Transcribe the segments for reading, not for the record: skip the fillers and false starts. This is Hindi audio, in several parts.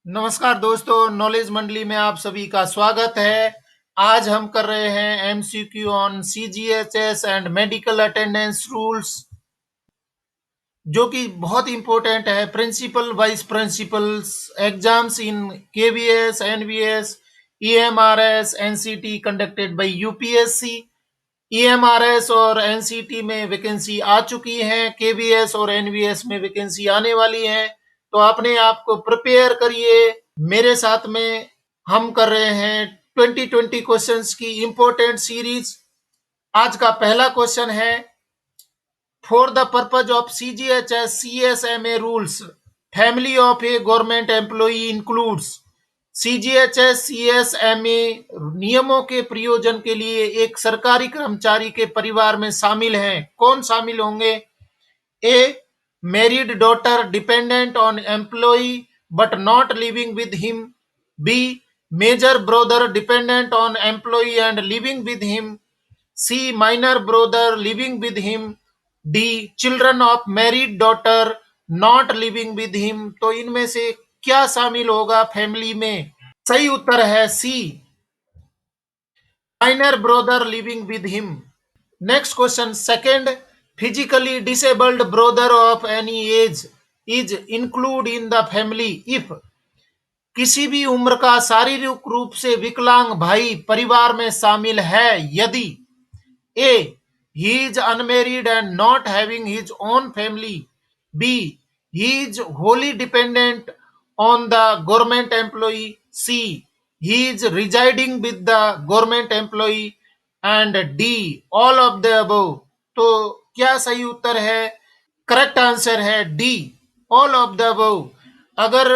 नमस्कार दोस्तों, नॉलेज मंडली में आप सभी का स्वागत है। आज हम कर रहे हैं MCQ on CGHS and medical attendance rules, जो कि बहुत इंपॉर्टेंट है। Principal vice principals exams in KVS, NVS, EMRS, NCT conducted by UPSC. EMRS और एनसीटी में वैकेंसी आ चुकी है, केवीएस और एनवीएस में वैकेंसी आने वाली है। तो अपने आप को प्रिपेयर करिए। मेरे साथ में हम कर रहे हैं 2020 क्वेश्चंस की इंपॉर्टेंट सीरीज। आज का पहला क्वेश्चन है, for the purpose of CGHS CSMA rules family of A government employee includes. CGHS CSMA नियमों के प्रयोजन के लिए एक सरकारी कर्मचारी के परिवार में शामिल हैं। कौन शामिल होंगे? A married daughter dependent on employee but not living with him. B major brother dependent on employee and living with him. C minor brother living with him. D children of married daughter not living with him. तो इनमें से क्या शामिल होगा फैमिली में? सही उत्तर है C, minor brother living with him. Next question second, physically disabled brother of any age is include in the family if. किसी भी उम्र का शारीरिक रूप से विकलांग भाई परिवार में शामिल है यदि ए he is unmarried and not having his own family. B he is wholly dependent on the government employee. C he is residing with the government employee. And D all of the above. तो क्या सही उत्तर है? करेक्ट आंसर है D, all of the above. अगर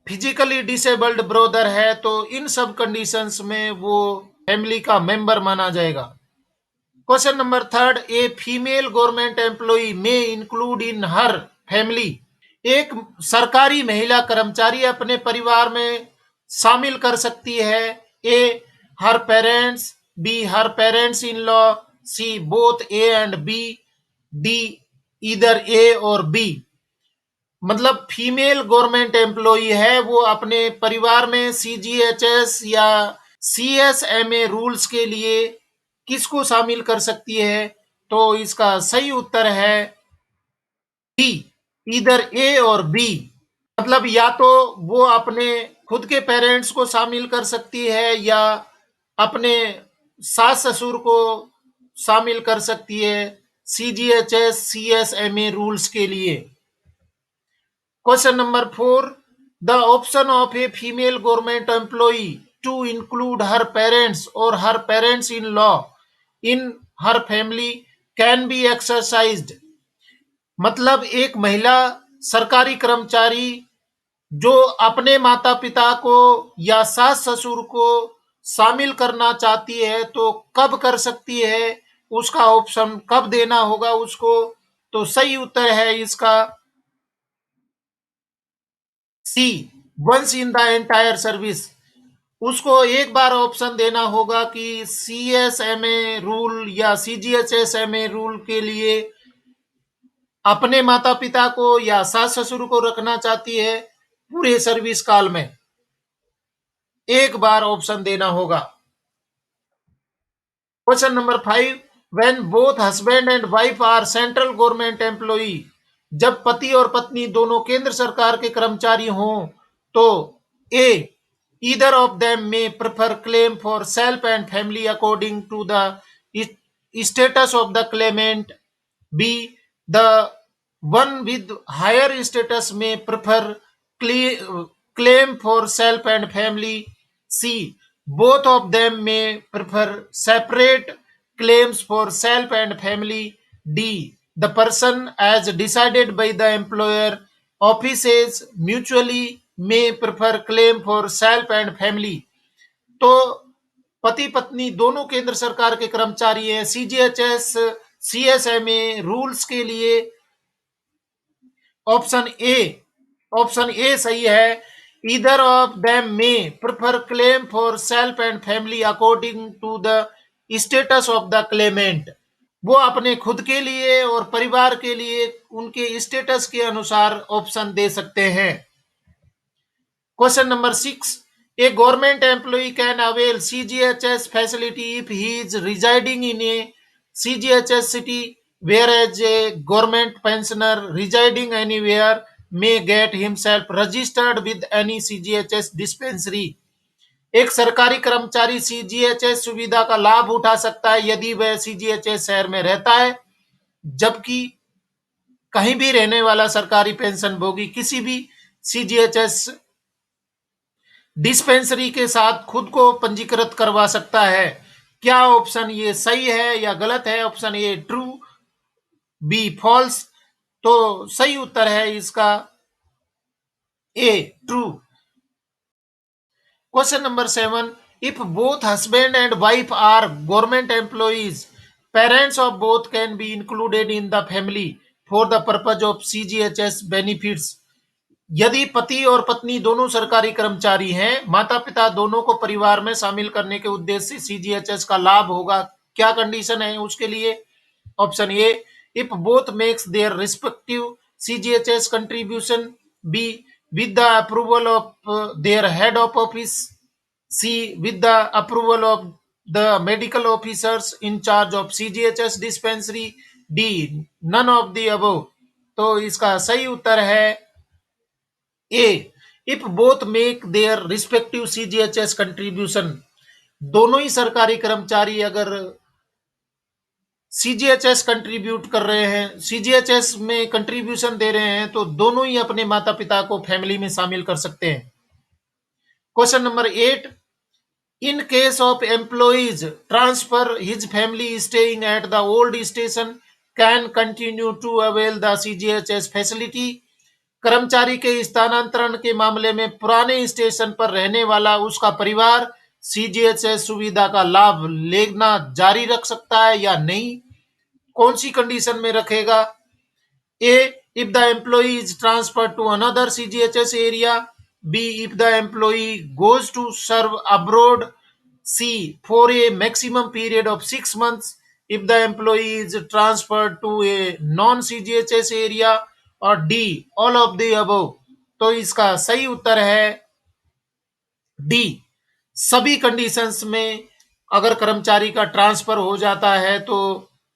फिजिकली डिसेबल्ड ब्रदर है तो इन सब कंडीशंस में वो फैमिली का मेंबर माना जाएगा। क्वेश्चन नंबर थर्ड, ए फीमेल गवर्नमेंट एम्प्लॉई में इंक्लूड इन हर फैमिली। एक सरकारी महिला कर्मचारी अपने परिवार में शामिल कर सकती है। A her parents, B her parents in law, C both A and B, D इधर ए और बी। मतलब फीमेल गवर्नमेंट एम्प्लॉई है वो अपने परिवार में सीजीएचएस या सीएसएमए रूल्स के लिए किसको शामिल कर सकती है? तो इसका सही उत्तर है डी, इधर ए और बी। मतलब या तो वो अपने खुद के पेरेंट्स को शामिल कर सकती है या अपने सास ससुर को शामिल कर सकती है सीजीएचएस सीएसएमए रूल्स के लिए। Question number four, the option of a female government employee to include her parents और her parents in law in her family can be exercised. मतलब एक महिला सरकारी कर्मचारी जो अपने माता पिता को या सास ससुर को शामिल करना चाहती है तो कब कर सकती है? उसका ऑप्शन कब देना होगा उसको? तो सही उत्तर है इसका C, once in the entire service. उसको एक बार ऑप्शन देना होगा कि सीएसएमए रूल या सीजीएचएसएमए रूल के लिए अपने माता पिता को या सास ससुर को रखना चाहती है पूरे सर्विस काल में। एक बार ऑप्शन देना होगा। Question number five, when both husband and wife are central government employee. जब पति और पत्नी दोनों केंद्र सरकार के कर्मचारी हों तो ए either of them may prefer claim for self and family according to the status of the claimant. B the one with higher status may prefer claim for self and family. C both of them may prefer separate claims for self and family. D the person as decided by the employer offices mutually may prefer claim for self and family. तो पति पत्नी दोनों केंद्र सरकार के कर्मचारी हैं, सीजीएचएस सीएसएमए रूल्स के लिए ऑप्शन ए, ऑप्शन ए सही है। ईदर ऑफ देम में prefer claim for self and family according to the status of the claimant. वो अपने खुद के लिए और परिवार के लिए उनके स्टेटस के अनुसार ऑप्शन दे सकते हैं। Question number 6. A government employee can avail CGHS facility if he is residing in a CGHS city, whereas a government pensioner residing anywhere may get himself registered with any CGHS dispensary. एक सरकारी कर्मचारी सीजीएचएस सुविधा का लाभ उठा सकता है यदि वह सीजीएचएस शहर में रहता है, जबकि कहीं भी रहने वाला सरकारी पेंशन भोगी किसी भी सीजीएचएस डिस्पेंसरी के साथ खुद को पंजीकृत करवा सकता है। क्या ऑप्शन ये सही है या गलत है? Option A true, B false. तो सही उत्तर है इसका A true. Question number 7. If both husband and wife are government employees, parents of both can be included in the family for the purpose of CGHS benefits. यदि पति और पत्नी दोनों सरकारी कर्मचारी हैं, माता पिता दोनों को परिवार में शामिल करने के उद्देश्य से सीजीएचएस का लाभ होगा। क्या कंडीशन है उसके लिए? Option A, if both makes their respective CGHS contribution, B with the approval of their head of office, C with the approval of the medical officers in charge of CGHS dispensary, D none of the above. तो इसका सही उत्तर है A, if both make their respective CGHS contribution. दोनों ही सरकारी कर्मचारी अगर सीजीएचएस कंट्रीब्यूट कर रहे हैं, सीजीएचएस में कंट्रीब्यूशन दे रहे हैं, तो दोनों ही अपने माता पिता को फैमिली में शामिल कर सकते हैं। Question number 8. In case of employees transfer, his family staying at the old station can continue to avail the CGHS facility. कर्मचारी के स्थानांतरण के मामले में पुराने स्टेशन पर रहने वाला उसका परिवार सीजीएचएस सुविधा का लाभ लेना जारी रख सकता है या नहीं? कौन सी कंडीशन में रखेगा? A, if the employee is transferred to another CGHS area, B, if the employee goes to serve abroad, C, for a maximum period of 6 months, if the employee is transferred to a non-CGHS area, और D, all of the above। तो इसका सही उत्तर है डी, सभी कंडीशंस में अगर कर्मचारी का ट्रांसफर हो जाता है तो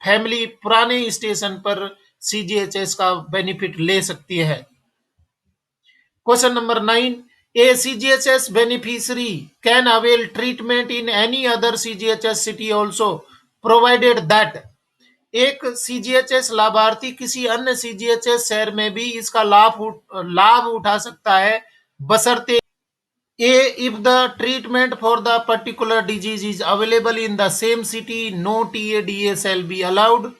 फैमिली पुराने स्टेशन पर सीजीएचएस का बेनिफिट ले सकती है। Question number 9. A CGHS beneficiary can avail treatment in any other CGHS city also, provided that. एक सीजीएचएस लाभार्थी किसी अन्य सीजीएचएस शहर में भी इसका लाभ उठा सकता है, बशर्ते A, if the treatment for the particular disease is available in the same city, no TADA shall be allowed.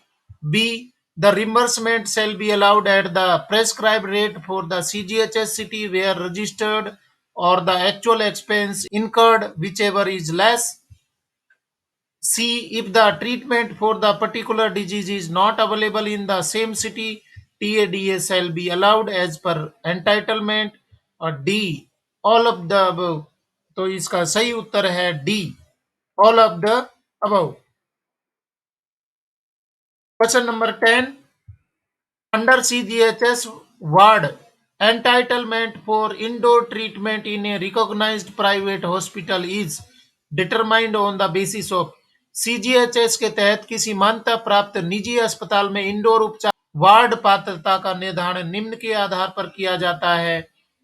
B, the reimbursement shall be allowed at the prescribed rate for the CGHS city where registered, or the actual expense incurred, whichever is less. C, if the treatment for the particular disease is not available in the same city, TADA shall be allowed as per entitlement, और D all of the above. तो इसका सही उत्तर है D, all of the above. Question number 10. Under CGHS ward, entitlement for indoor treatment in a recognized private hospital is determined on the basis of। CGHS के तहत किसी मान्यता प्राप्त निजी अस्पताल में इंडोर उपचार वार्ड पात्रता का निर्धारण निम्न के आधार पर किया जाता है।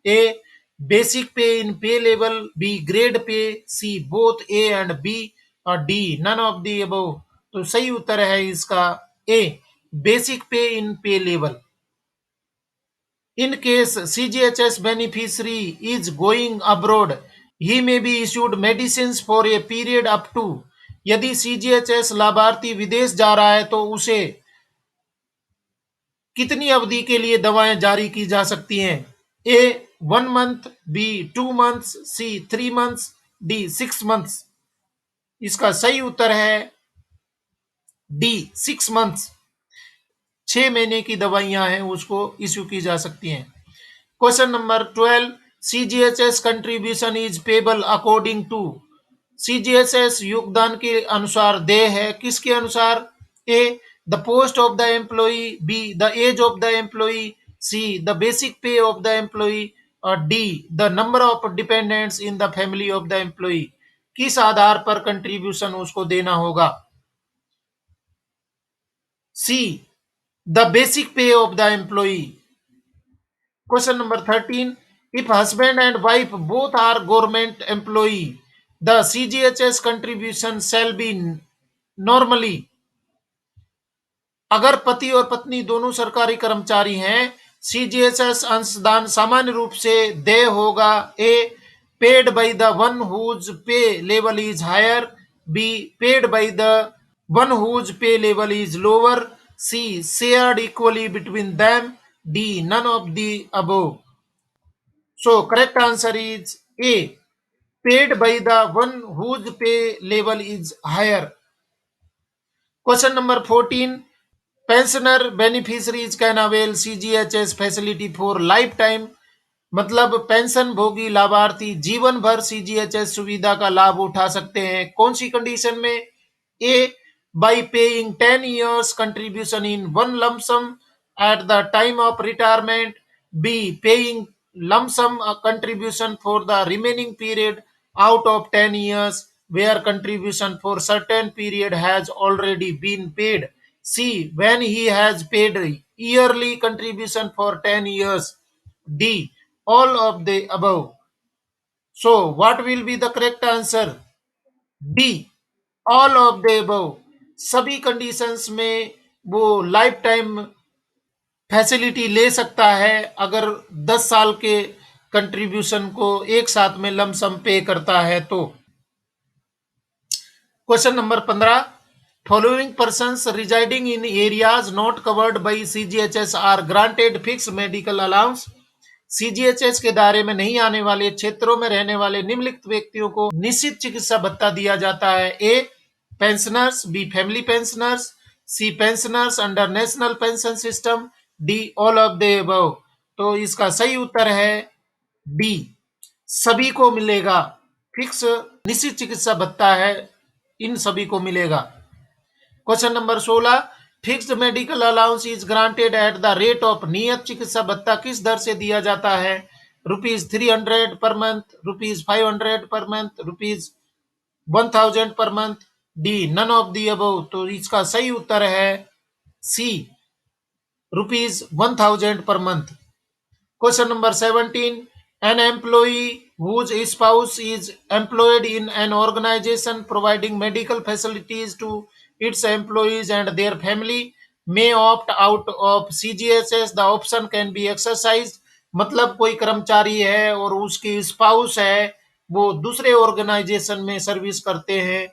ए, बेसिक पे इन पे level, B grade pay, C both A and B, और D none of the above. तो सही उत्तर है इसका ए, बेसिक पे इन पे level. In case CGHS beneficiary is going abroad, he may be issued medicines for a period up to। यदि सीजीएचएस लाभार्थी विदेश जा रहा है तो उसे कितनी अवधि के लिए दवाएं जारी की जा सकती हैं? ए 1 month, बी 2 months, सी 3 months, डी 6 months। इसका सही उत्तर है डी 6 months। 6 महीने की दवाइयां हैं उसको इश्यू की जा सकती हैं। Question number 12. CGHS contribution is payable according to. सीजीएचएस योगदान के अनुसार देय है, किसके अनुसार? A, the post of the employee, B the age of the employee, C the basic pay of the employee, और D the number of dependents in the family of the employee, किस आधार पर कंट्रीब्यूशन उसको देना होगा। C the basic pay of the employee. Question number 13, if husband and wife both are government employee, the CGHS contribution shall be normally। अगर पति और पत्नी दोनों सरकारी कर्मचारी हैं, सीजीएचएस अंशदान सामान्य रूप से देय होगा। A paid by the one whose pay level is higher, B paid by the one whose pay level is lower, C shared equally between them, D none of the above. So correct answer is A paid by the one whose pay level is higher. Question number 14, pensioner beneficiaries can avail CGHS facility for life time, मतलब पेंशन भोगी लाभार्थी जीवन भर सीजीएचएस सुविधा का लाभ उठा सकते हैं। कौन सी कंडीशन में? A by paying 10 years contribution in one lump sum at the time of retirement, B paying lump sum contribution for the remaining period out of 10 years where contribution for certain period has already been paid, C when he has paid yearly contribution for 10 years, D all of the above। So what will be the correct answer? D all of the above। सभी कंडीशंस में वो लाइफ टाइम फैसिलिटी ले सकता है अगर 10 साल के कंट्रीब्यूशन को एक साथ में लमसम पे करता है तो। Question number 15, following persons residing in areas not covered by CGHS are granted fix medical allowance, CGHS के दायरे में नहीं आने वाले क्षेत्रों में रहने वाले निम्नलिखित व्यक्तियों को निश्चित चिकित्सा भत्ता दिया जाता है। A pensioners, B family pensioners, C pensioners under national pension system, D all of the above. तो इसका सही उत्तर है डी सभी को मिलेगा। फिक्स निश्चित चिकित्सा भत्ता है, इन सभी को मिलेगा। Question number 16, fixed medical allowance is granted at the rate of, नियत चिकित्सा भत्ता किस दर से दिया जाता है? ₹300 पर मंथ, ₹500 पर month, ₹1000 per month, D none of the above. तो इसका सही उत्तर है C ₹1000 per month. Question number 17, an employee whose spouse is employed in an organization providing medical facilities to its employees and their family may opt out of CGHS, the option can be exercised। मतलब कोई कर्मचारी है और उसकी स्पाउस है, वो दूसरे ऑर्गेनाइजेशन में सर्विस करते हैं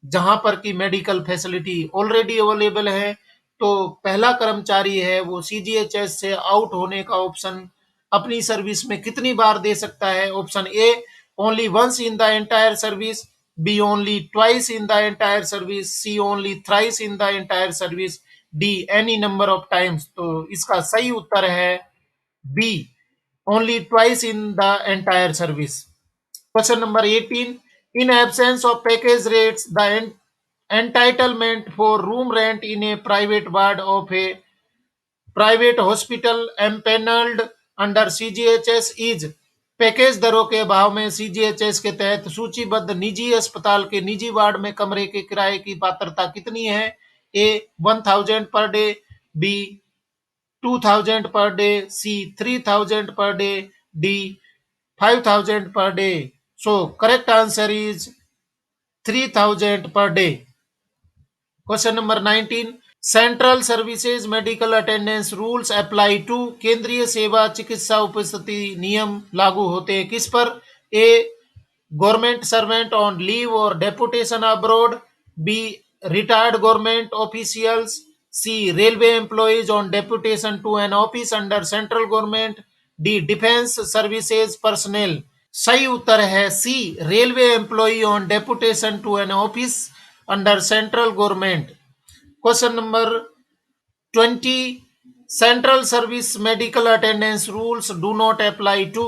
जहां पर की मेडिकल फैसिलिटी ऑलरेडी अवेलेबल है, तो पहला कर्मचारी है वो सीजीएचएस से आउट होने का ऑप्शन अपनी सर्विस में कितनी बार दे सकता है? Option A only once in the entire service, B only twice in the entire service, C only thrice in the entire service, D any number of times. तो इसका सही उत्तर है B only twice in the entire service. Question number 18, in absence of package rates the entitlement for room rent in a private ward of a private hospital empanelled under CGHS is, package दरों के अभाव में सीजीएचएस के तहत सूचीबद्ध निजी अस्पताल के निजी वार्ड में कमरे के किराए की पात्रता कितनी है? ए 1000 per day, B 2000 per day, C 3000 per day, D 5000 per day. So correct answer is 3000 per day. Question number 19, central services medical attendance rules apply to, केंद्रीय सेवा चिकित्सा उपस्थिति नियम लागू होते हैं किस पर? A government servant on leave और deputation abroad, B retired government officials, C railway employees on deputation to an office under central government, D defence services personnel. सही उत्तर है C railway employee on deputation to an office under central government. Question number 20, central service medical attendance rules do not apply to,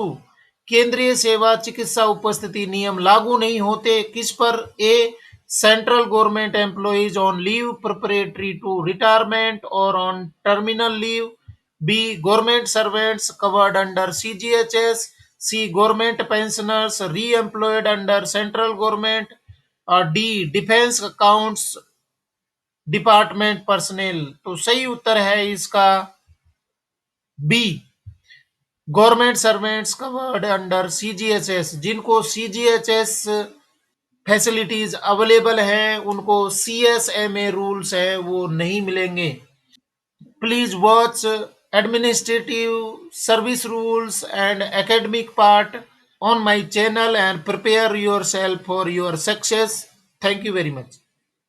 केंद्रीय सेवा चिकित्सा उपस्थिति नियम लागू नहीं होते किस पर? A central government employees on leave preparatory to retirement और on terminal leave, B government servants covered under CGHS, C. Government pensioners re-employed under central government. और D. Defence accounts department personnel. तो सही उत्तर है इसका B, government servants covered under CGHS. जिनको सीजीएचएस फैसिलिटीज अवेलेबल हैं उनको सीएसएमए रूल्स हैं वो नहीं मिलेंगे। Please watch administrative service rules and academic part on my channel and prepare yourself for your success. Thank you very much.